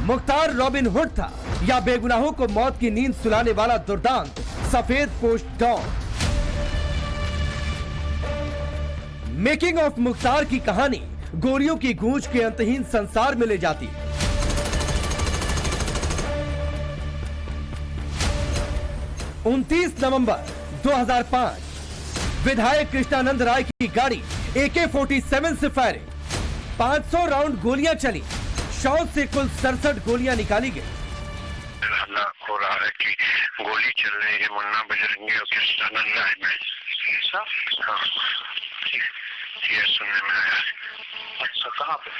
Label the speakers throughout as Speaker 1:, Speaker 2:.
Speaker 1: Mukhtar robin hood था या बेगुनाहों को मौत की नींद सुलाने वाला दुर्दांत सफेद पोस्ट डॉन। मेकिंग ऑफ मुख्तार की कहानी गोलियों की गूंज के अंतहीन संसार में ले जाती। 29 नवंबर 2005 विधायक कृष्णानंद राय की गाड़ी AK-47 से फायरिंग, 500 राउंड गोलियां चली, शॉट से कुल 67 गोलियां निकाली गई।
Speaker 2: हो रहा है कि गोली चल रही है मुन्ना बजरंगी और कृष्णानंद राय में। हाँ, ये सुनने में आया। अच्छा, कहाँ पे?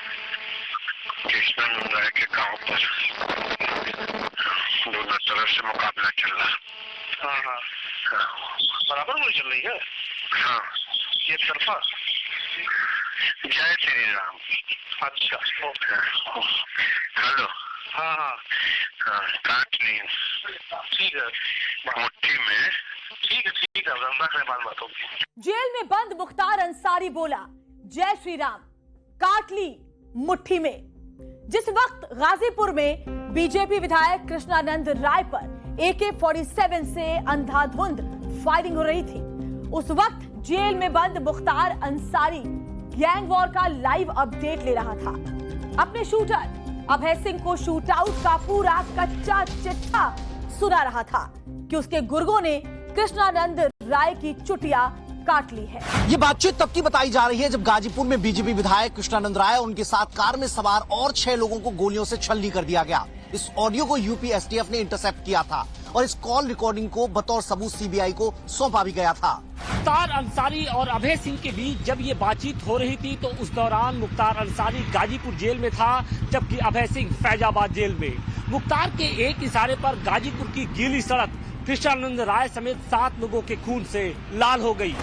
Speaker 2: कृष्णानंद राय के गांव पर दोनों तरफ से मुकाबला चल रहा। हाँ, बराबर गोली चल रही है। हाँ, ये तरफा। जय श्री राम। अच्छा, ओके। हेलो। हाँ, काट ली। ठीक है, मुट्ठी में। ठीक है, बाद बात होगी।
Speaker 3: जेल में बंद मुख्तार अंसारी बोला, जय श्री राम, काट ली मुट्ठी में। जिस वक्त गाजीपुर में बीजेपी विधायक कृष्णानंद राय पर AK-47 से अंधाधुंद फायरिंग हो रही थी, उस वक्त जेल में बंद मुख्तार अंसारी गैंग वॉर का लाइव अपडेट ले रहा था। अपने शूटर अभय सिंह को शूट आउट का पूरा कच्चा चिट्ठा सुना रहा था कि उसके गुर्गों ने कृष्णानंद राय की चुटिया काट ली है।
Speaker 4: ये बातचीत तब की बताई जा रही है जब गाजीपुर में बीजेपी विधायक कृष्णानंद राय और उनके साथ कार में सवार और 6 लोगों को गोलियों से छलनी कर दिया गया। इस ऑडियो को यूपी STF ने इंटरसेप्ट किया था और इस कॉल रिकॉर्डिंग को बतौर सबूत CBI को सौंपा भी गया था।
Speaker 5: मुख्तार अंसारी और अभय सिंह के बीच जब ये बातचीत हो रही थी तो उस दौरान मुख्तार अंसारी गाजीपुर जेल में था, जबकि अभय सिंह फैजाबाद जेल में। मुख्तार के एक इशारे पर गाजीपुर की गीली सड़क कृष्णानंद राय समेत 7 लोगों के खून से लाल हो गई।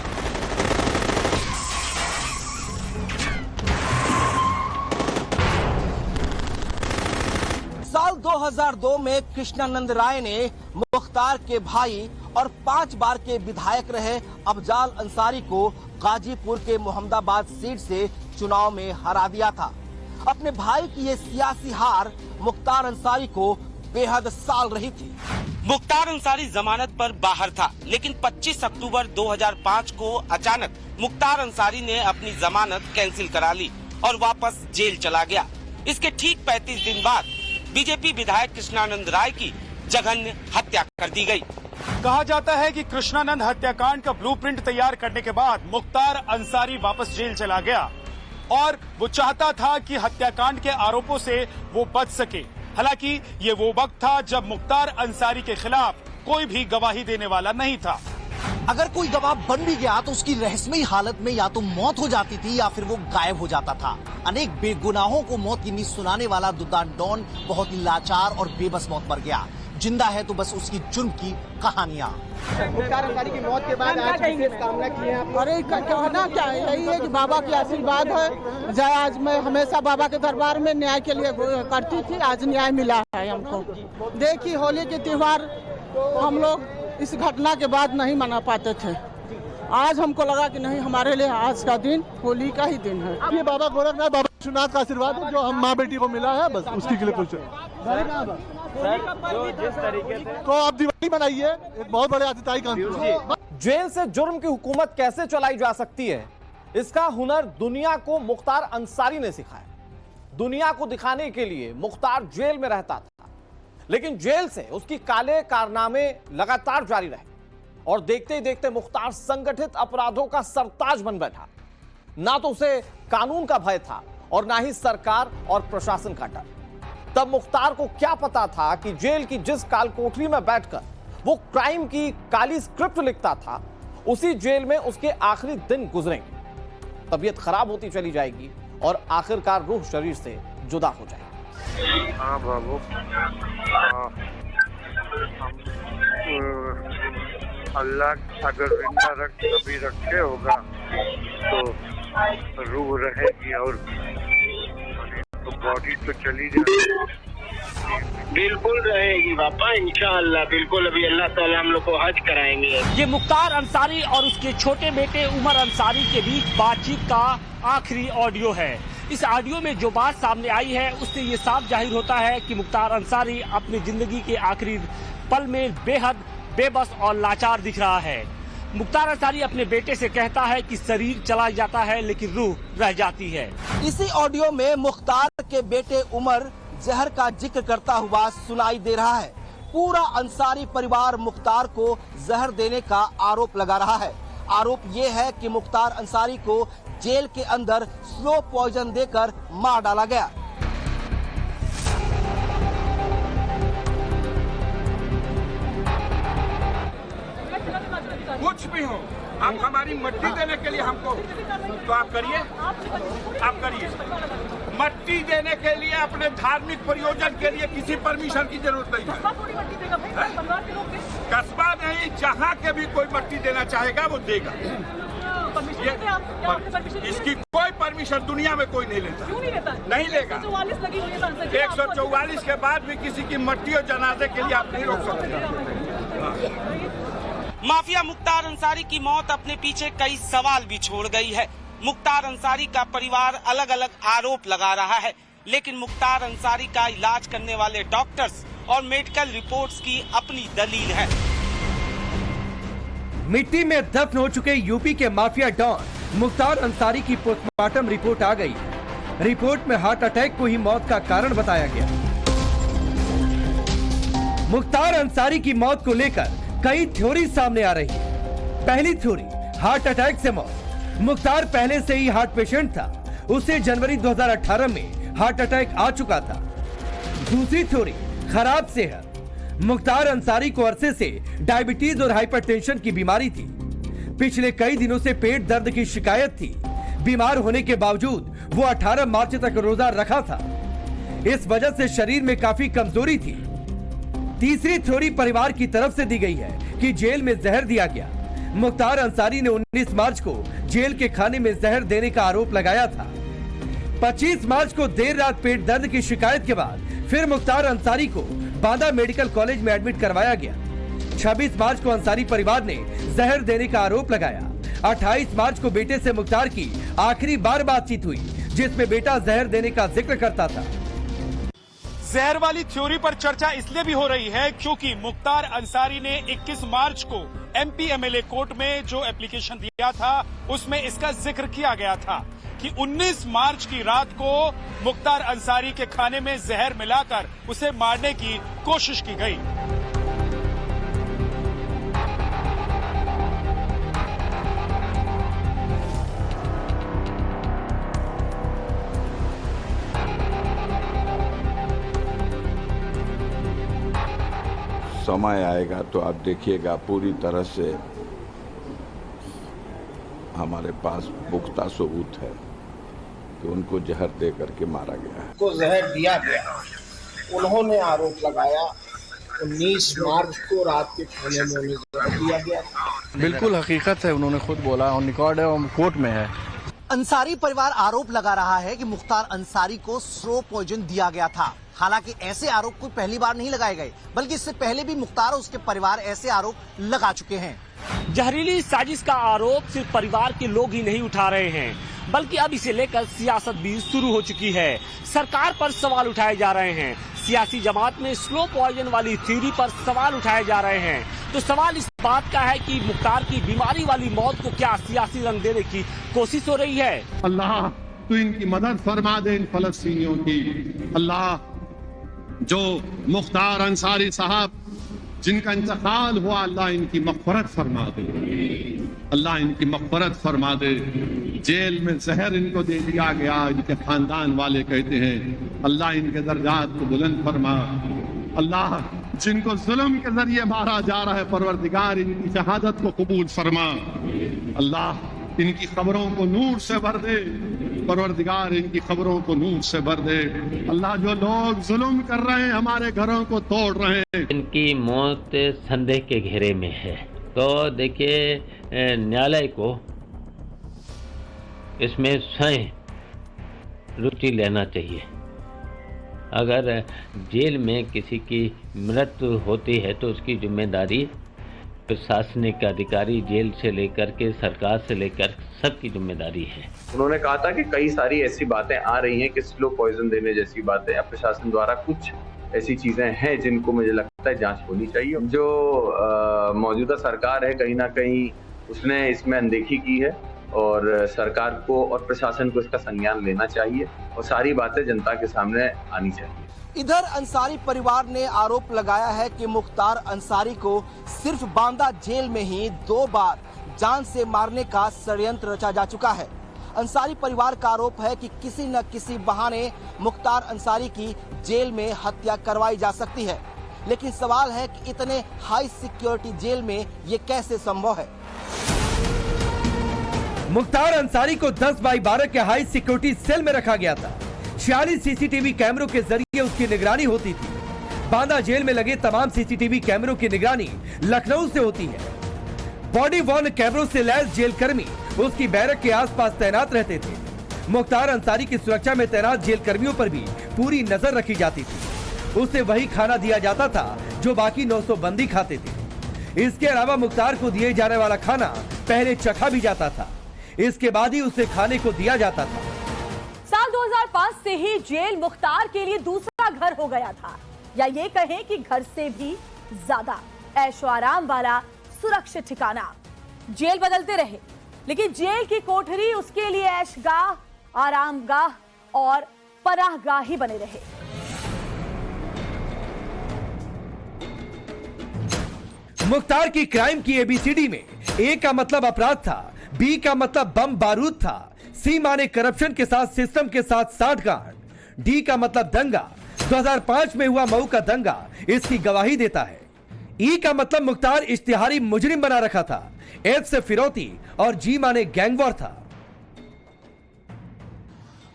Speaker 4: साल 2002 में कृष्णानंद राय ने मुख्तार के भाई और 5 बार के विधायक रहे अफजाल अंसारी को गाजीपुर के मोहम्मदाबाद सीट से चुनाव में हरा दिया था। अपने भाई की ये सियासी हार मुख्तार अंसारी को बेहद साल रही थी।
Speaker 6: मुख्तार अंसारी जमानत पर बाहर था, लेकिन 25 अक्टूबर 2005 को अचानक मुख्तार अंसारी ने अपनी जमानत कैंसिल करा ली और वापस जेल चला गया। इसके ठीक 35 दिन बाद बीजेपी विधायक कृष्णानंद राय की जघन्य हत्या कर दी गई।
Speaker 7: कहा जाता है कि कृष्णानंद हत्याकांड का ब्लूप्रिंट तैयार करने के बाद मुख्तार अंसारी वापस जेल चला गया और वो चाहता था कि हत्याकांड के आरोपों से वो बच सके। हालांकि ये वो वक्त था जब मुख्तार अंसारी के खिलाफ कोई भी गवाही देने वाला नहीं था।
Speaker 4: अगर कोई गवाह बन भी गया तो उसकी रहस्यमयी हालत में या तो मौत हो जाती थी या फिर वो गायब हो जाता था। अनेक बेगुनाहों को मौत की नींद सुनाने वाला दुर्दांत डॉन बहुत ही लाचार और बेबस मौत मर गया। जिंदा है तो बस उसकी जुर्म की कहानियां।
Speaker 8: मुख्तार अंसारी की मौत के बाद आज विशेष कामना की है आप? अरे कहना क्या है, यही है कि बाबा की आशीर्वाद है। जय, आज मैं हमेशा बाबा के दरबार में न्याय के लिए करती थी, आज न्याय मिला है हमको। देखिए, होली के त्योहार हम लोग इस घटना के बाद नहीं मना पाते थे। आज हमको लगा कि नहीं, हमारे लिए आज का दिन होली का ही दिन है।
Speaker 9: ये बाबा गोरखनाथ, बाबा विश्वनाथ का आशीर्वाद है जो हम माँ बेटी को मिला है, बस उसकी के लिए कुछ
Speaker 8: जिस तरीके से
Speaker 9: तो आप दिवाली मनाइए, एक बहुत बड़े आतिथ्य का।
Speaker 10: जेल से जुर्म की हुकूमत कैसे चलाई जा सकती है, इसका हुनर दुनिया को मुख्तार अंसारी ने सिखाया। दुनिया को दिखाने के लिए मुख्तार जेल में रहता था, लेकिन जेल से उसकी काले कारनामे लगातार जारी रहे और देखते ही देखते मुख्तार संगठित अपराधों का सरताज बन बैठा। ना तो उसे कानून का भय था और ना ही सरकार और प्रशासन का डर। तब मुख्तार को क्या पता था कि जेल की जिस काल कोठरी में बैठकर वो क्राइम की काली स्क्रिप्ट लिखता था, उसी जेल में उसके आखिरी दिन गुजरेंगे। तबीयत खराब होती चली जाएगी और आखिरकार रूह शरीर से जुदा हो जाएगी।
Speaker 2: हाँ बाबू, अल्लाह अगर जिंदा रख कभी रखे होगा तो रूह रहेगी और तो बॉडी तो चली जाएगी।
Speaker 11: बिल्कुल रहेगी पापा, इंशाअल्लाह बिल्कुल। अभी अल्लाह ताला हम लोग को हज कराएंगे।
Speaker 5: ये मुख्तार अंसारी और उसके छोटे बेटे उमर अंसारी के बीच बातचीत का आखिरी ऑडियो है। इस ऑडियो में जो बात सामने आई है उससे ये साफ जाहिर होता है कि मुख्तार अंसारी अपनी जिंदगी के आखिरी पल में बेहद बेबस और लाचार दिख रहा है। मुख्तार अंसारी अपने बेटे से कहता है कि शरीर चला जाता है लेकिन रूह रह जाती है।
Speaker 4: इसी ऑडियो में मुख्तार के बेटे उमर जहर का जिक्र करता हुआ सुनाई दे रहा है। पूरा अंसारी परिवार मुख्तार को जहर देने का आरोप लगा रहा है। आरोप ये है कि मुख्तार अंसारी को जेल के अंदर स्लो पॉइजन देकर मार डाला गया।
Speaker 12: कुछ भी हो, आप हमारी मट्टी देने के लिए हमको तो आप करिए, आप करिए। मट्टी देने के लिए अपने धार्मिक प्रयोजन के लिए किसी परमिशन की जरूरत नहीं है। कस्बा नहीं, जहाँ के भी कोई मट्टी देना चाहेगा वो देगा। इसकी कोई परमिशन दुनिया में कोई नहीं लेता। क्यों नहीं लेता? नहीं लेगा। 144 के बाद भी किसी की मट्टी और जनाजे के लिए आप नहीं रोक सकते।
Speaker 6: माफिया मुख्तार अंसारी की मौत अपने पीछे कई सवाल भी छोड़ गई है। मुख्तार अंसारी का परिवार अलग अलग आरोप लगा रहा है, लेकिन मुख्तार अंसारी का इलाज करने वाले डॉक्टर्स और मेडिकल रिपोर्ट्स की अपनी दलील है।
Speaker 1: मिट्टी में दफन हो चुके यूपी के माफिया डॉन मुख्तार अंसारी की पोस्टमार्टम रिपोर्ट आ गई। रिपोर्ट में हार्ट अटैक को ही मौत का कारण बताया गया। मुख्तार अंसारी की मौत को लेकर कई थ्योरी सामने आ रही है। पहली थ्योरी, हार्ट अटैक से मौत। मुख्तार पहले से ही हार्ट पेशेंट था, उसे जनवरी 2018 में हार्ट अटैक आ चुका था। दूसरी थ्योरी, खराब सेहत। मुख्तार अंसारी को अरसे से डायबिटीज और हाइपरटेंशन की बीमारी थी। पिछले कई दिनों से पेट दर्द की शिकायत थी। बीमार होने के बावजूद वो 18 मार्च तक रोजा रखा था। इस वजह से शरीर में काफी कमजोरी थी। तीसरी थ्योरी परिवार की तरफ से दी गई है कि जेल में जहर दिया गया। मुख्तार अंसारी ने 19 मार्च को जेल के खाने में जहर देने का आरोप लगाया था। 25 मार्च को देर रात पेट दर्द की शिकायत के बाद फिर मुख्तार अंसारी को बांदा मेडिकल कॉलेज में एडमिट करवाया गया। 26 मार्च को अंसारी परिवार ने जहर देने का आरोप लगाया। 28 मार्च को बेटे से मुख्तार की आखिरी बार बातचीत हुई, जिसमें बेटा जहर देने का जिक्र करता था।
Speaker 7: जहर वाली थ्योरी पर चर्चा इसलिए भी हो रही है क्योंकि मुख्तार अंसारी ने 21 मार्च को एमपी एमएलए कोर्ट में जो एप्लीकेशन दिया था उसमें इसका जिक्र किया गया था कि 19 मार्च की रात को मुख्तार अंसारी के खाने में जहर मिलाकर उसे मारने की कोशिश की गई।
Speaker 13: समय आएगा तो आप देखिएगा पूरी तरह से हमारे पास पुख्ता सबूत है कि उनको जहर दे करके मारा गया है।
Speaker 11: को जहर दिया गया, उन्होंने आरोप लगाया 19 मार्च को रात के खाने में उन्हें जहर दिया गया।
Speaker 9: बिल्कुल हकीकत है, उन्होंने खुद बोला और रिकॉर्ड है और कोर्ट में है।
Speaker 4: अंसारी परिवार आरोप लगा रहा है कि मुख्तार अंसारी को स्लो पॉइजन दिया गया था। हालांकि ऐसे आरोप कोई पहली बार नहीं लगाए गए, बल्कि इससे पहले भी मुख्तार और उसके परिवार ऐसे आरोप लगा चुके हैं।
Speaker 5: जहरीली साजिश का आरोप सिर्फ परिवार के लोग ही नहीं उठा रहे हैं, बल्कि अब इसे लेकर सियासत भी शुरू हो चुकी है। सरकार पर सवाल उठाए जा रहे हैं। सियासी जमात में स्लो पॉइजन वाली थ्योरी पर सवाल उठाए जा रहे हैं। तो सवाल इस बात का है कि मुख्तार की बीमारी वाली मौत को क्या सियासी रंग देने की कोशिश हो रही है।
Speaker 14: अल्लाह तू इनकी मदद फरमा दे, इन फलस्तीनियों की। अल्लाह जो मुख्तार अंसारी साहब जिनका इंतकाल हुआ, अल्लाह इनकी मग़फ़रत फरमा दे, अल्लाह इनकी मग़फ़रत फरमा दे। जेल में जहर इनको दे दिया गया, इनके खानदान वाले कहते हैं अल्लाह इनके दर्जात को बुलंद फरमा। अल्लाह जिनको जुल्म के जरिए मारा जा रहा है, परवरदिगार इनकी शहादत को कबूल फरमा। अल्लाह इनकी खबरों को नूर से भर दे, परवरदिगार इनकी खबरों को नूर से भर दे। अल्लाह जो लोग जुल्म कर रहे हैं, हमारे घरों को तोड़ रहे हैं,
Speaker 15: इनकी मौत संदेह के घेरे में है। तो देखिए, न्यायालय को इसमें स्वयं रुचि लेना चाहिए। अगर जेल में किसी की मृत्यु होती है तो उसकी जिम्मेदारी प्रशासनिक अधिकारी जेल से लेकर के सरकार से लेकर सबकी जिम्मेदारी है।
Speaker 16: उन्होंने कहा था कि कई सारी ऐसी बातें आ रही हैं कि स्लो पॉइजन देने जैसी बातें, अब प्रशासन द्वारा कुछ ऐसी चीजें हैं जिनको मुझे लगता है जांच होनी चाहिए। जो मौजूदा सरकार है कहीं ना कहीं उसने इसमें अनदेखी की है और सरकार को और प्रशासन को इसका संज्ञान लेना चाहिए और सारी बातें जनता के सामने आनी चाहिए।
Speaker 4: इधर अंसारी परिवार ने आरोप लगाया है कि मुख्तार अंसारी को सिर्फ बांदा जेल में ही 2 बार जान से मारने का षड्यंत्र रचा जा चुका है। अंसारी परिवार का आरोप है कि किसी न किसी बहाने मुख्तार अंसारी की जेल में हत्या करवाई जा सकती है, लेकिन सवाल है कि इतने हाई सिक्योरिटी जेल में ये कैसे संभव है।
Speaker 1: मुख्तार अंसारी को 10 बाई 12 के हाई सिक्योरिटी सेल में रखा गया था। 46 सीसीटीवी कैमरों के जरिए उसकी निगरानी होती थी। बांदा जेल में लगे तमाम सीसीटीवी कैमरों की निगरानी लखनऊ से होती है। बॉडी वॉर्न कैमरों से लैस जेल कर्मी उसकी बैरक के आसपास तैनात रहते थे। मुख्तार अंसारी की सुरक्षा में तैनात जेल कर्मियों पर भी पूरी नजर रखी जाती थी। उसे वही खाना दिया जाता था जो बाकी 900 बंदी खाते थे। इसके अलावा मुख्तार को दिए जाने वाला खाना पहले चखा भी जाता था, इसके बाद ही उसे खाने को दिया जाता था।
Speaker 3: साल 2005 से ही जेल मुख्तार के लिए दूसरा घर हो गया था, या ये कहें कि घर से भी ज्यादा ऐशो आराम वाला सुरक्षित ठिकाना। जेल बदलते रहे, लेकिन जेल की कोठरी उसके लिए ऐशगाह, आरामगाह और पनाहगाह ही बने रहे।
Speaker 1: मुख्तार की क्राइम की एबीसीडी में ए का मतलब अपराध था, बी का मतलब बम बारूद था, सी माने करप्शन के साथ सिस्टम के साथ साठगांठ, डी का मतलब दंगा, 2005 में हुआ मऊ का दंगा इसकी गवाही देता है। ई का मतलब मुख्तार इश्तिहारी मुजरिम बना रखा था, एफ से फिरौती और जी माने गैंगवॉर था।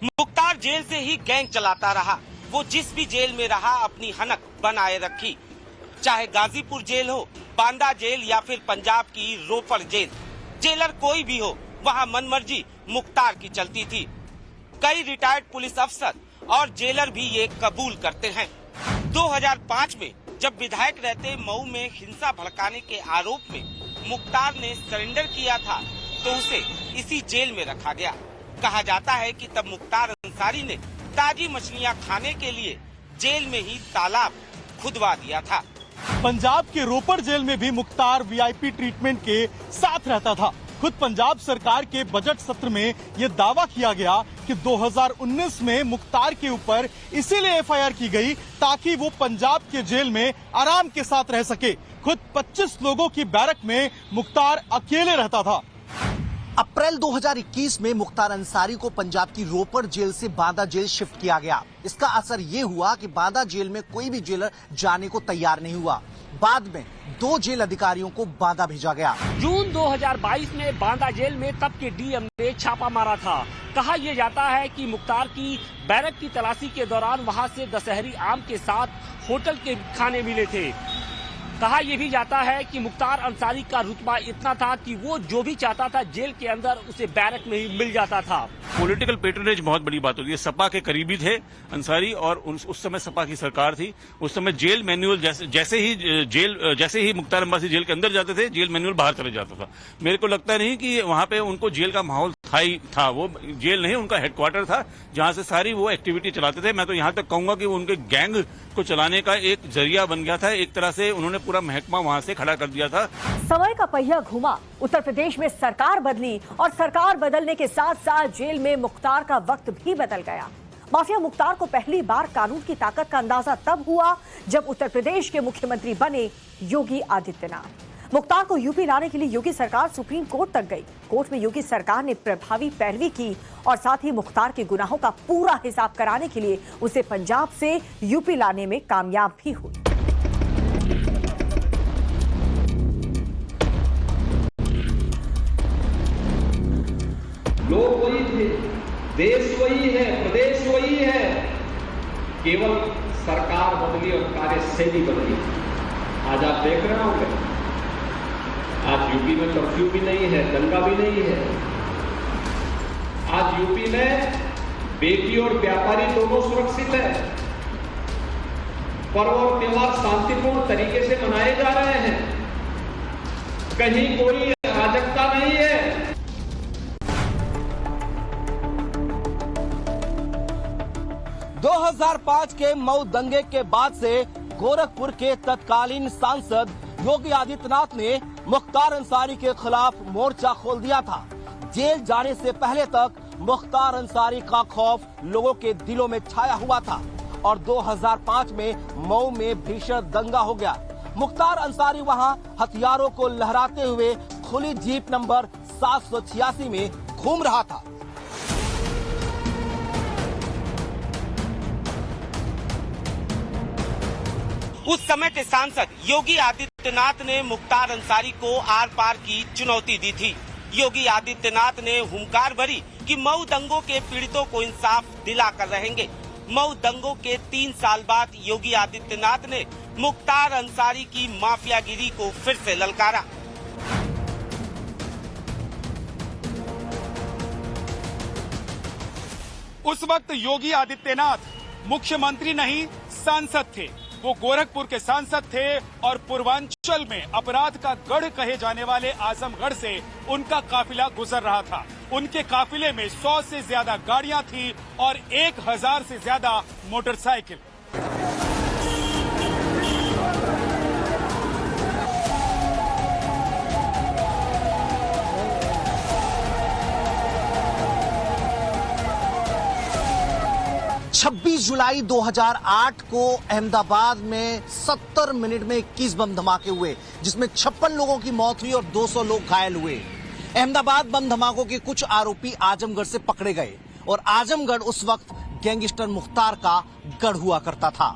Speaker 6: मुख्तार जेल से ही गैंग चलाता रहा। वो जिस भी जेल में रहा अपनी हनक बनाए रखी, चाहे गाजीपुर जेल हो, बांदा जेल या फिर पंजाब की रोपड़ जेल। जेलर कोई भी हो, वहाँ मनमर्जी मुख्तार की चलती थी। कई रिटायर्ड पुलिस अफसर और जेलर भी ये कबूल करते हैं। 2005 में जब विधायक रहते मऊ में हिंसा भड़काने के आरोप में मुख्तार ने सरेंडर किया था तो उसे इसी जेल में रखा गया। कहा जाता है कि तब मुख्तार अंसारी ने ताजी मछलियां खाने के लिए जेल में ही तालाब खुदवा दिया था।
Speaker 7: पंजाब के रोपड़ जेल में भी मुख्तार वीआईपी ट्रीटमेंट के साथ रहता था। खुद पंजाब सरकार के बजट सत्र में ये दावा किया गया कि 2019 में मुख्तार के ऊपर इसीलिए एफआईआर की गई ताकि वो पंजाब के जेल में आराम के साथ रह सके। खुद 25 लोगों की बैरक में मुख्तार अकेले रहता था।
Speaker 4: अप्रैल 2021 में मुख्तार अंसारी को पंजाब की रोपड़ जेल से बांदा जेल शिफ्ट किया गया। इसका असर ये हुआ कि बांदा जेल में कोई भी जेलर जाने को तैयार नहीं हुआ। बाद में 2 जेल अधिकारियों को बांदा भेजा गया।
Speaker 5: जून 2022 में बांदा जेल में तब के डीएम ने छापा मारा था। कहा यह जाता है कि मुख्तार की बैरक की तलाशी के दौरान वहां से दशहरी आम के साथ होटल के खाने मिले थे। कहा यह भी जाता है कि मुख्तार अंसारी का रुतबा इतना था कि वो जो भी चाहता था जेल के अंदर उसे बैरक में ही मिल जाता था।
Speaker 17: पॉलिटिकल पेट्रोनेज बहुत बड़ी बात होती है। सपा के करीबी थे अंसारी और उस समय सपा की सरकार थी। उस समय जेल मैनुअल जैसे ही मुख्तार अंसारी जेल के अंदर जाते थे, जेल मैनुअल बाहर चले जाता था। मेरे को लगता नहीं कि वहां पे उनको जेल का माहौल था। वो जेल नहीं, उनका हेडक्वार्टर था जहां से सारी वो एक्टिविटी चलाते थे। मैं तो यहां तक कहूंगा कि उनके गैंग को चलाने का एक जरिया बन गया था। एक तरह से उन्होंने पूरा महकमा वहां से खड़ा कर दिया था।
Speaker 3: समय का पहिया घुमा, उत्तर प्रदेश में सरकार बदली और सरकार बदलने के साथ साथ जेल में मुख्तार का वक्त भी बदल गया। माफिया मुख्तार को पहली बार कानून की ताकत का अंदाजा तब हुआ जब उत्तर प्रदेश के मुख्यमंत्री बने योगी आदित्यनाथ। मुख्तार को यूपी लाने के लिए योगी सरकार सुप्रीम कोर्ट तक गई। कोर्ट में योगी सरकार ने प्रभावी पैरवी की और साथ ही मुख्तार के गुनाहों का पूरा हिसाब कराने के लिए उसे पंजाब से यूपी लाने में कामयाब भी हुई।
Speaker 18: लोग वही थे, देश वही है, प्रदेश वही है, केवल सरकार बदली और कार्यशैली बदली। आज आप देख रहे होंगे, आज यूपी में कर्फ्यू भी नहीं है, दंगा भी नहीं है। आज यूपी में बेटी और व्यापारी दोनों सुरक्षित है। पर्व और त्योहार शांतिपूर्ण तरीके से मनाए जा रहे हैं। कहीं कोई अराजकता नहीं है।
Speaker 4: 2005 के मऊ दंगे के बाद से गोरखपुर के तत्कालीन सांसद योगी आदित्यनाथ ने मुख्तार अंसारी के खिलाफ मोर्चा खोल दिया था। जेल जाने से पहले तक मुख्तार अंसारी का खौफ लोगों के दिलों में छाया हुआ था और 2005 में मऊ में भीषण दंगा हो गया। मुख्तार अंसारी वहां हथियारों को लहराते हुए खुली जीप नंबर 786 में घूम रहा था।
Speaker 6: उस समय के सांसद योगी आदित्यनाथ ने मुख्तार अंसारी को आर पार की चुनौती दी थी। योगी आदित्यनाथ ने हुंकार भरी कि मऊ दंगों के पीड़ितों को इंसाफ दिलाकर रहेंगे। मऊ दंगों के 3 साल बाद योगी आदित्यनाथ ने मुख्तार अंसारी की माफियागिरी को फिर से ललकारा।
Speaker 7: उस वक्त योगी आदित्यनाथ मुख्यमंत्री नहीं सांसद थे। वो गोरखपुर के सांसद थे और पूर्वांचल में अपराध का गढ़ कहे जाने वाले आजमगढ़ से उनका काफिला गुजर रहा था। उनके काफिले में 100 से ज्यादा गाड़ियां थी और 1000 से ज्यादा मोटरसाइकिल।
Speaker 4: छब्बीस जुलाई 2008 को अहमदाबाद में 70 मिनट में 21 बम धमाके हुए, जिसमें 56 लोगों की मौत हुई और 200 लोग घायल हुए। अहमदाबाद बम धमाकों के कुछ आरोपी आजमगढ़ से पकड़े गए और आजमगढ़ उस वक्त गैंगस्टर मुख्तार का गढ़ हुआ करता था।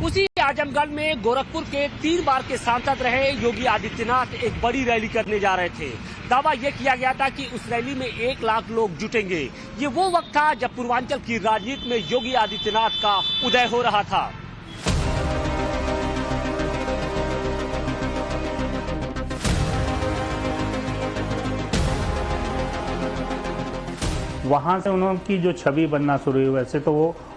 Speaker 5: उसी आजमगढ़ में गोरखपुर के 3 बार के सांसद रहे योगी आदित्यनाथ एक बड़ी रैली करने जा रहे थे। दावा यह किया गया था कि उस रैली में 1 लाख लोग जुटेंगे। ये वो वक्त था जब पूर्वांचल की राजनीति में योगी आदित्यनाथ का उदय हो रहा था।
Speaker 19: वहां से उनकी जो छवि बनना शुरू हुई, वैसे तो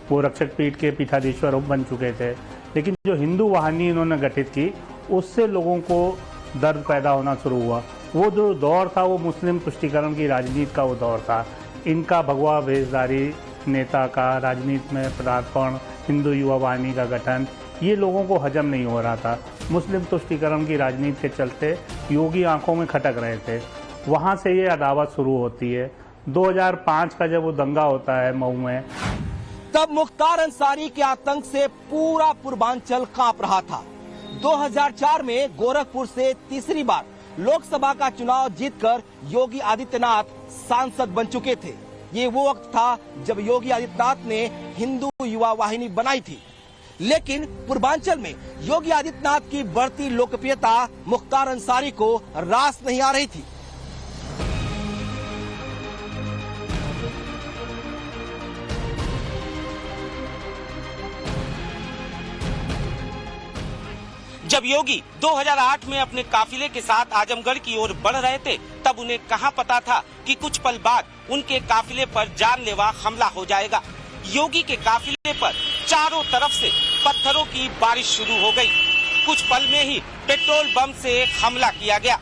Speaker 19: वो रक्षक पीठ के पीठाधीश्वर बन चुके थे, लेकिन जो हिंदू वाहिनी इन्होंने गठित की उससे लोगों को दर्द पैदा होना शुरू हुआ। वो जो दौर था वो मुस्लिम तुष्टीकरण की राजनीति का वो दौर था। इनका भगवा भेषधारी नेता का राजनीति में पदार्पण, हिंदू युवा वाहिनी का गठन, ये लोगों को हजम नहीं हो रहा था। मुस्लिम तुष्टीकरण की राजनीति के चलते योगी आंखों में खटक रहे थे। वहाँ से ये अदावत शुरू होती है। 2005 का जब वो दंगा होता है मऊ में,
Speaker 4: तब मुख्तार अंसारी के आतंक से पूरा पूर्वांचल कांप रहा था। 2004 में गोरखपुर से तीसरी बार लोकसभा का चुनाव जीतकर योगी आदित्यनाथ सांसद बन चुके थे। ये वो वक्त था जब योगी आदित्यनाथ ने हिंदू युवा वाहिनी बनाई थी, लेकिन पूर्वांचल में योगी आदित्यनाथ की बढ़ती लोकप्रियता मुख्तार अंसारी को रास नहीं आ रही थी।
Speaker 6: जब योगी 2008 में अपने काफिले के साथ आजमगढ़ की ओर बढ़ रहे थे, तब उन्हें कहां पता था कि कुछ पल बाद उनके काफिले पर जानलेवा हमला हो जाएगा। योगी के काफिले पर चारों तरफ से पत्थरों की बारिश शुरू हो गई। कुछ पल में ही पेट्रोल बम से हमला किया गया।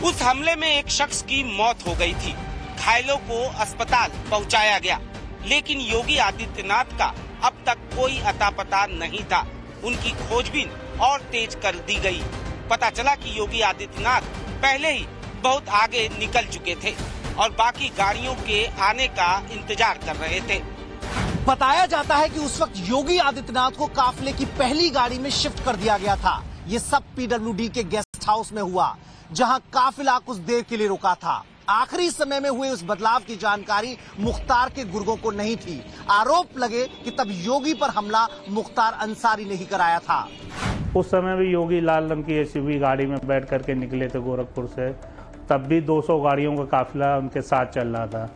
Speaker 6: उस हमले में एक शख्स की मौत हो गई थी। घायलों को अस्पताल पहुंचाया गया, लेकिन योगी आदित्यनाथ का अब तक कोई अता पता नहीं था। उनकी खोजबीन और तेज कर दी गई। पता चला कि योगी आदित्यनाथ पहले ही बहुत आगे निकल चुके थे और बाकी गाड़ियों के आने का इंतजार कर रहे थे।
Speaker 4: बताया जाता है कि उस वक्त योगी आदित्यनाथ को काफिले की पहली गाड़ी में शिफ्ट कर दिया गया था। ये सब पीडब्ल्यूडी के गेस्ट हाउस में हुआ, जहां काफिला कुछ देर के लिए रुका था। आखिरी समय में हुए उस बदलाव की जानकारी मुख्तार के गुर्गों को नहीं थी। आरोप लगे कि तब योगी पर हमला मुख्तार अंसारी ने ही कराया था।
Speaker 19: उस समय भी योगी लाल रंग की एसयूवी गाड़ी में बैठ करके निकले थे गोरखपुर से। तब भी 200 गाड़ियों का काफिला उनके साथ चल रहा था।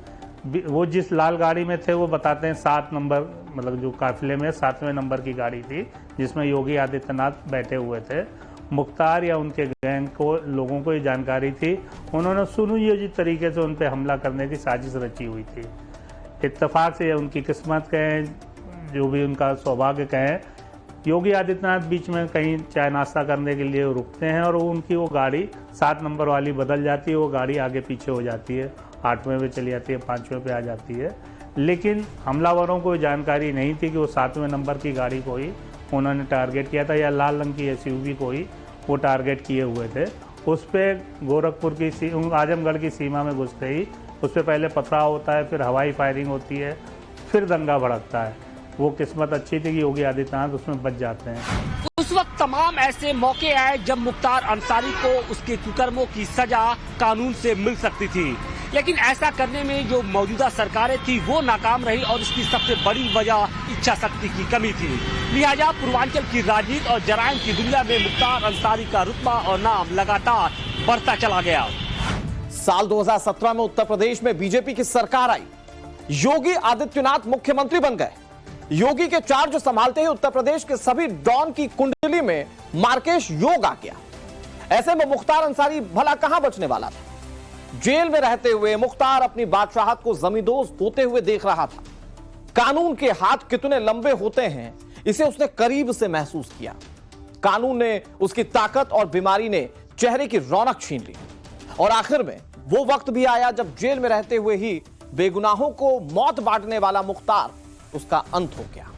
Speaker 19: वो जिस लाल गाड़ी में थे वो बताते हैं 7 नंबर, मतलब जो काफिले में 7वें नंबर की गाड़ी थी, जिसमें योगी आदित्यनाथ बैठे हुए थे। मुख्तार या उनके गैंग को लोगों को ये जानकारी थी। उन्होंने सुनियोजित तरीके से उन पर हमला करने की साजिश रची हुई थी। इत्तेफाक से उनकी किस्मत कहें जो भी उनका सौभाग्य कहें, योगी आदित्यनाथ बीच में कहीं चाय नाश्ता करने के लिए रुकते हैं और उनकी वो गाड़ी 7 नंबर वाली बदल जाती है, वो गाड़ी आगे पीछे हो जाती है, 8वें पे चली जाती है, 5वें पे आ जाती है। लेकिन हमलावरों को जानकारी नहीं थी कि वो 7वें नंबर की गाड़ी को ही उन्होंने टारगेट किया था, या लाल रंग की SUV को ही वो टारगेट किए हुए थे। उस पर गोरखपुर की आजमगढ़ की सीमा में घुसते ही उस पर पहले पथराव होता है, फिर हवाई फायरिंग होती है, फिर दंगा भड़कता है। वो किस्मत अच्छी थी कि योगी आदित्यनाथ उसमें बच जाते हैं।
Speaker 5: उस वक्त तमाम ऐसे मौके आए जब मुख्तार अंसारी को उसके कुकर्मों की सजा कानून से मिल सकती थी, लेकिन ऐसा करने में जो मौजूदा सरकारें थी वो नाकाम रही और इसकी सबसे बड़ी वजह इच्छा शक्ति की कमी थी। लिहाजा पूर्वांचल की राजनीति और जराइम की दुनिया में मुख्तार अंसारी का रुतबा और नाम लगातार बढ़ता चला गया।
Speaker 10: साल 2017 में उत्तर प्रदेश में बीजेपी की सरकार आई, योगी आदित्यनाथ मुख्यमंत्री बन गए। योगी के चार्ज संभालते ही उत्तर प्रदेश के सभी डॉन की कुंडली में मार्केश योग आ गया। ऐसे में मुख्तार अंसारी भला कहां बचने वाला था। जेल में रहते हुए मुख्तार अपनी बादशाहत को जमींदोज होते हुए देख रहा था। कानून के हाथ कितने लंबे होते हैं इसे उसने करीब से महसूस किया। कानून ने उसकी ताकत और बीमारी ने चेहरे की रौनक छीन ली और आखिर में वो वक्त भी आया जब जेल में रहते हुए ही बेगुनाहों को मौत बांटने वाला मुख्तार उसका अंत हो गया।